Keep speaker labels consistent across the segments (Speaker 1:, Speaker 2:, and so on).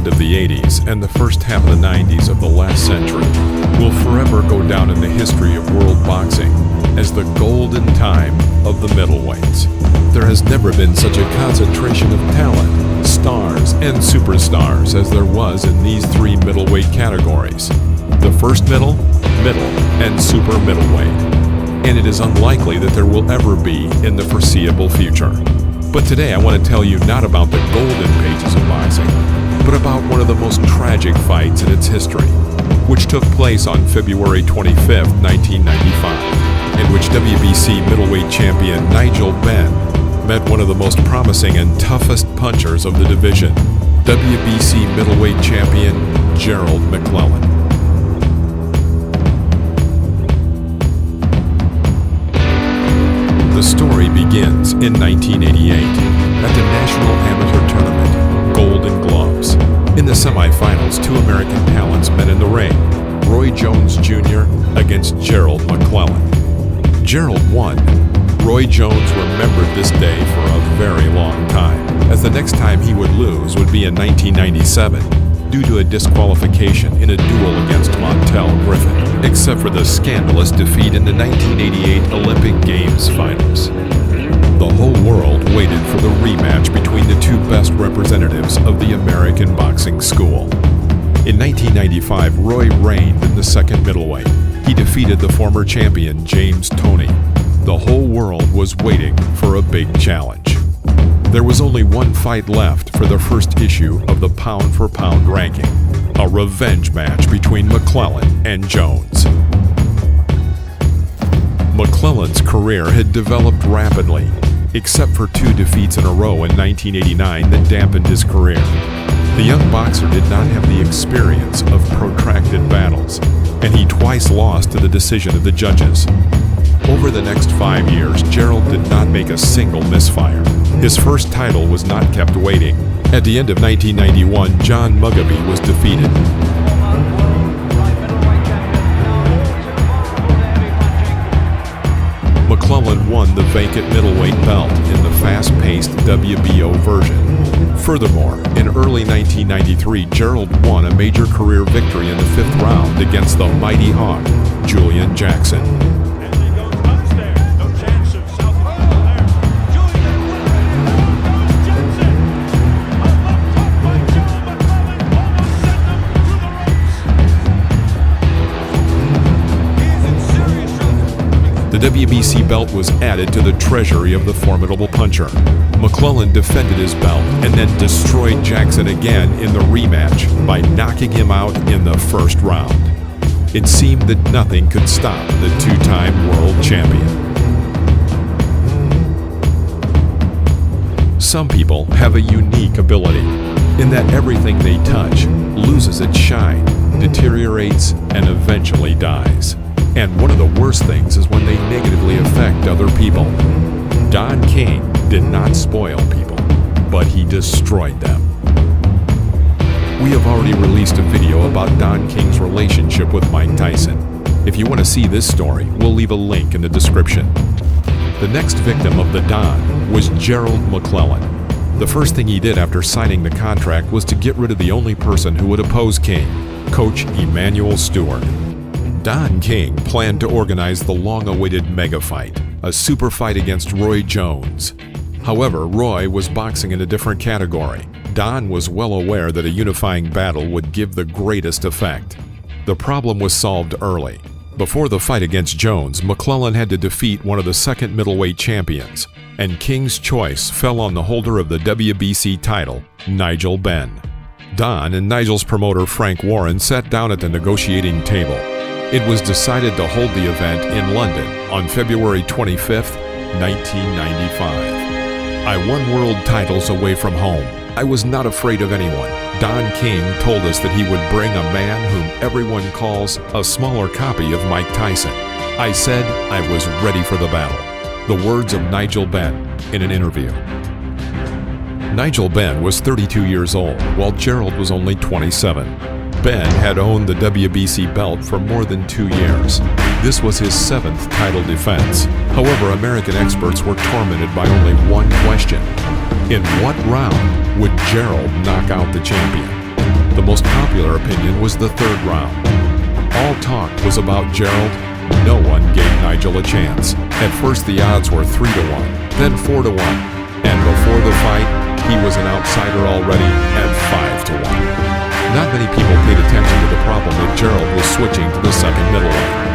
Speaker 1: end of the 80s and the first half of the 90s of the last century will forever go down in the history of world boxing as the golden time of the middleweights. There has never been such a concentration of talent, stars, and superstars as there was in these three middleweight categories: the first middle, and super middleweight. And it is unlikely that there will ever be in the foreseeable future. But today I want to tell you not about the golden pages of boxing, but about one of the most tragic fights in its history, which took place on February 25, 1995, in which WBC middleweight champion Nigel Benn met one of the most promising and toughest punchers of the division, WBC middleweight champion Gerald McClellan. The story begins in 1988 at the National Amateur Tournament, Golden Gloves. In the semifinals, two American talents met in the ring, Roy Jones Jr. against Gerald McClellan. Gerald won. Roy Jones remembered this day for a very long time, as the next time he would lose would be in 1997, due to a disqualification in a duel against Montel Griffin, except for the scandalous defeat in the 1988 Olympic Games finals. The whole world waited for the rematch between the two best representatives of the American boxing school. In 1995, Roy reigned in the second middleweight. He defeated the former champion James Toney. The whole world was waiting for a big challenge. There was only one fight left for the first issue of the pound-for-pound ranking, a revenge match between McClellan and Jones. McClellan's career had developed rapidly, except for two defeats in a row in 1989 that dampened his career. The young boxer did not have the experience of protracted battles, and he twice lost to the decision of the judges. Over the next 5 years, Gerald did not make a single misfire. His first title was not kept waiting. At the end of 1991, John Mugabe was defeated. McClellan won the vacant middleweight belt in the fast-paced WBO version. Furthermore, in early 1993, Gerald won a major career victory in the 5th round against the Mighty Hawk, Julian Jackson. The WBC belt was added to the treasury of the formidable puncher. McClellan defended his belt and then destroyed Jackson again in the rematch by knocking him out in the first round. It seemed that nothing could stop the two-time world champion. Some people have a unique ability in that everything they touch loses its shine, deteriorates, and eventually dies. And one of the worst things is when they negatively affect other people. Don King did not spoil people, but he destroyed them. We have already released a video about Don King's relationship with Mike Tyson. If you want to see this story, we'll leave a link in the description. The next victim of the Don was Gerald McClellan. The first thing he did after signing the contract was to get rid of the only person who would oppose King, Coach Emanuel Stewart. Don King planned to organize the long-awaited mega fight, a super fight against Roy Jones. However, Roy was boxing in a different category. Don was well aware that a unifying battle would give the greatest effect. The problem was solved early. Before the fight against Jones, McClellan had to defeat one of the second middleweight champions, and King's choice fell on the holder of the WBC title, Nigel Benn. Don and Nigel's promoter Frank Warren sat down at the negotiating table. It was decided to hold the event in London on February 25, 1995. I won world titles away from home. I was not afraid of anyone. Don King told us that he would bring a man whom everyone calls a smaller copy of Mike Tyson. I said I was ready for the battle. The words of Nigel Benn in an interview. Nigel Benn was 32 years old, while Gerald was only 27. Benn had owned the WBC belt for more than 2 years. This was his 7th title defense. However, American experts were tormented by only one question. In what round would Gerald knock out the champion? The most popular opinion was the third round. All talk was about Gerald. No one gave Nigel a chance. At first the odds were 3-1, then 4-1, and before the fight, he was an outsider already at 5-1. Not many people paid attention to the problem that Gerald was switching to the second middleweight.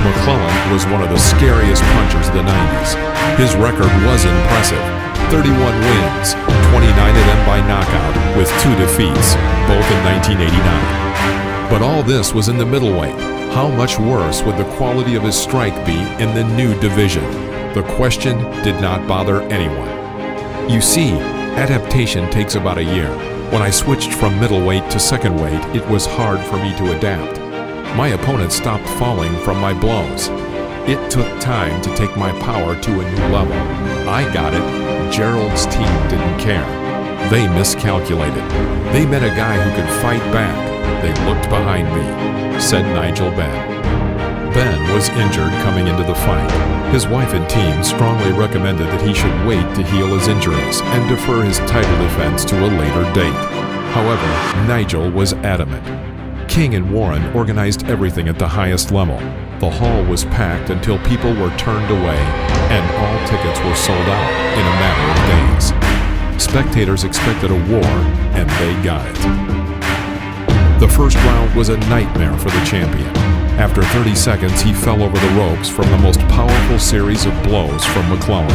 Speaker 1: McClellan was one of the scariest punchers of the 90s. His record was impressive. 31 wins, 29 of them by knockout, with 2 defeats, both in 1989. But all this was in the middleweight. How much worse would the quality of his strike be in the new division? The question did not bother anyone. You see, adaptation takes about a year. When I switched from middleweight to second weight, it was hard for me to adapt. My opponent stopped falling from my blows. It took time to take my power to a new level. I got it. Gerald's team didn't care. They miscalculated. They met a guy who could fight back. They looked behind me, said Nigel Benn. Ben was injured coming into the fight. His wife and team strongly recommended that he should wait to heal his injuries and defer his title defense to a later date. However, Nigel was adamant. King and Warren organized everything at the highest level. The hall was packed until people were turned away, and all tickets were sold out in a matter of days. Spectators expected a war, and they got it. The first round was a nightmare for the champion. After 30 seconds, he fell over the ropes from the most powerful series of blows from McClellan.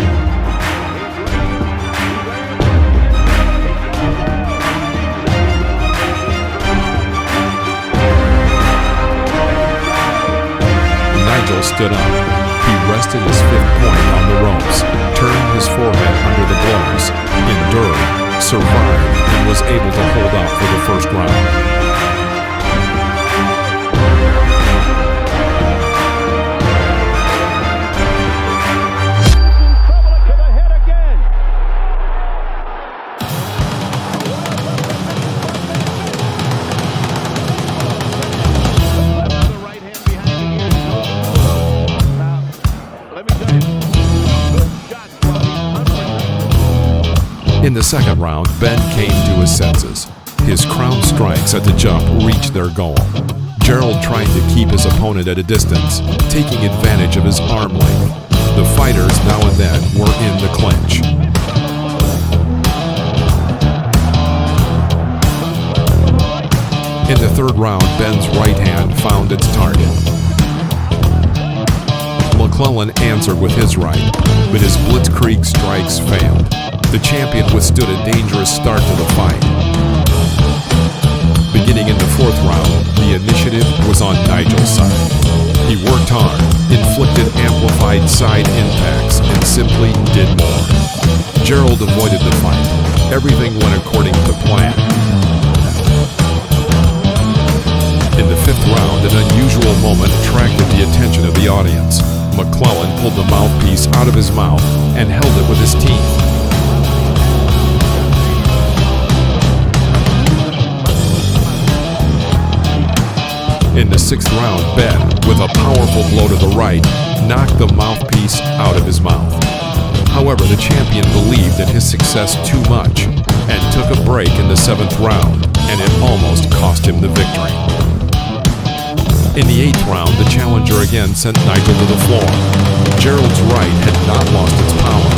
Speaker 1: Nigel stood up. He rested his fifth point on the ropes, turned his forehead under the blows, endured, survived, and was able to hold out for the first round. In the second round, Ben came to his senses. His crown strikes at the jump reached their goal. Gerald tried to keep his opponent at a distance, taking advantage of his arm length. The fighters now and then were in the clinch. In the third round, Ben's right hand found its target. McClellan answered with his right, but his blitzkrieg strikes failed. The champion withstood a dangerous start to the fight. Beginning in the fourth round, the initiative was on Nigel's side. He worked hard, inflicted amplified side impacts, and simply did more. Gerald avoided the fight. Everything went according to plan. In the fifth round, an unusual moment attracted the attention of the audience. McClellan pulled the mouthpiece out of his mouth and held it with his teeth. In the sixth round, Ben, with a powerful blow to the right, knocked the mouthpiece out of his mouth. However, the champion believed in his success too much and took a break in the seventh round, and it almost cost him the victory. In the eighth round, the challenger again sent Nigel to the floor. Gerald's right had not lost its power.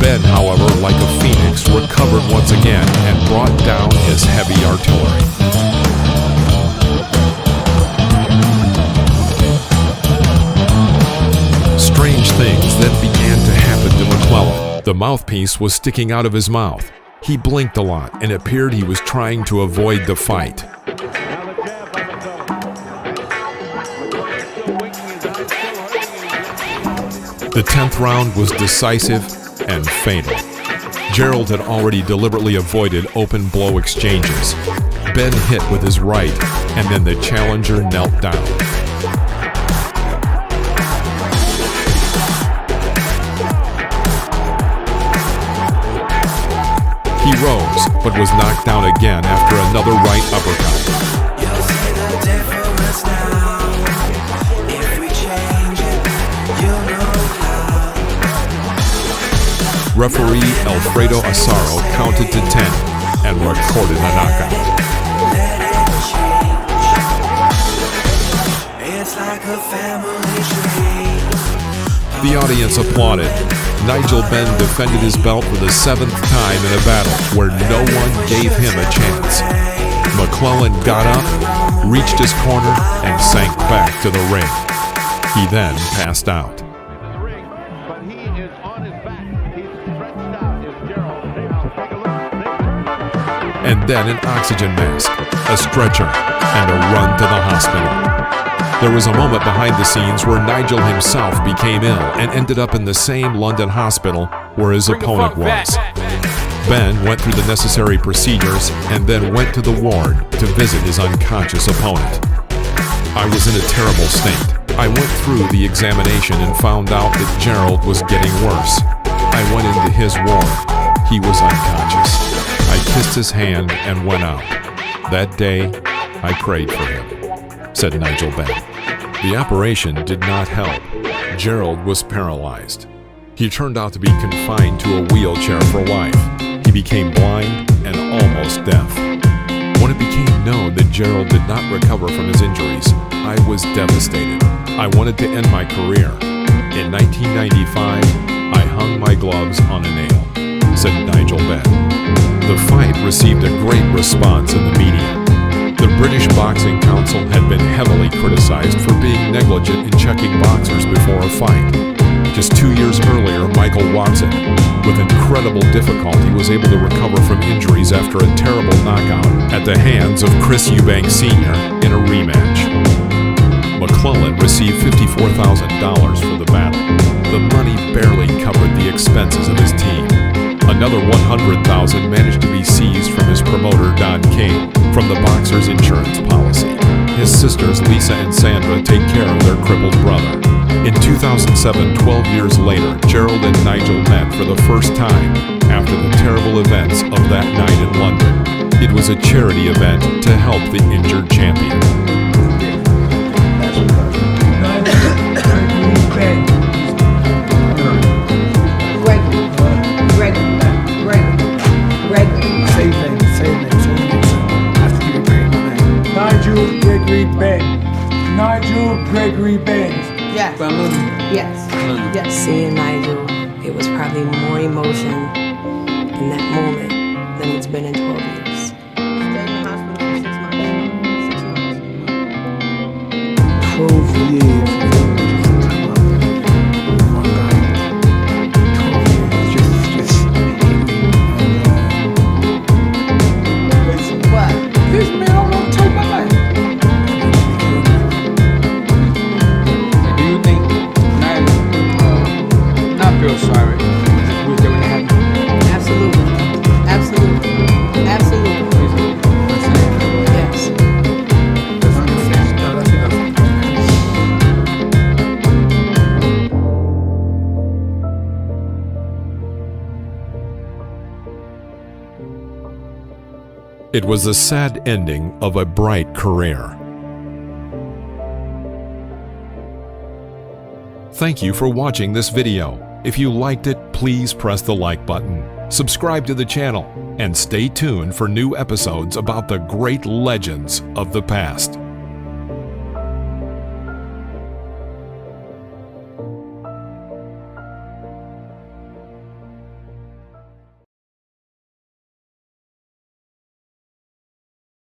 Speaker 1: Ben, however, like a phoenix, recovered once again and brought down his heavy artillery. Strange things then began to happen to McClellan. The mouthpiece was sticking out of his mouth. He blinked a lot and appeared he was trying to avoid the fight. The 10th round was decisive and fatal. Gerald had already deliberately avoided open blow exchanges. Ben hit with his right, and then the challenger knelt down. He rose, but was knocked down again after another right uppercut. Referee Alfredo Asaro counted to 10 and recorded the knockout. The audience applauded. Nigel Benn defended his belt for the 7th time in a battle where no one gave him a chance. McClellan got up, reached his corner, and sank back to the ring. He then passed out. And then an oxygen mask, a stretcher, and a run to the hospital. There was a moment behind the scenes where Nigel himself became ill and ended up in the same London hospital where his opponent was. Ben went through the necessary procedures and then went to the ward to visit his unconscious opponent. I was in a terrible state. I went through the examination and found out that Gerald was getting worse. I went into his ward. He was unconscious. I kissed his hand and went out. That day, I prayed for him, said Nigel Benn. The operation did not help. Gerald was paralyzed. He turned out to be confined to a wheelchair for life. He became blind and almost deaf. When it became known that Gerald did not recover from his injuries, I was devastated. I wanted to end my career. In 1995, I hung my gloves on a nail, said Nigel Benn. The fight received a great response in the media. The British Boxing Council had been heavily criticized for being negligent in checking boxers before a fight. Just 2 years earlier, Michael Watson, with incredible difficulty, was able to recover from injuries after a terrible knockout at the hands of Chris Eubank Sr. in a rematch. McClellan received $54,000 for the battle. The money barely covered the expenses of his team. Another $100,000 managed to be seized from his promoter Don King from the boxer's insurance policy. His sisters Lisa and Sandra take care of their crippled brother. In 2007, 12 years later, Gerald and Nigel met for the first time after the terrible events of that night in London. It was a charity event to help the injured champion.
Speaker 2: Nigel Gregory Benn.
Speaker 3: Yes. Yes. Yes.
Speaker 4: Seeing Nigel, it was probably more emotion in that moment than it's been in 12 years.
Speaker 3: Stayed in the hospital for 6 months.
Speaker 2: 12 years.
Speaker 1: It was the sad ending of a bright career. Thank you for watching this video. If you liked it, please press the like button, subscribe to the channel, and stay tuned for new episodes about the great legends of the past.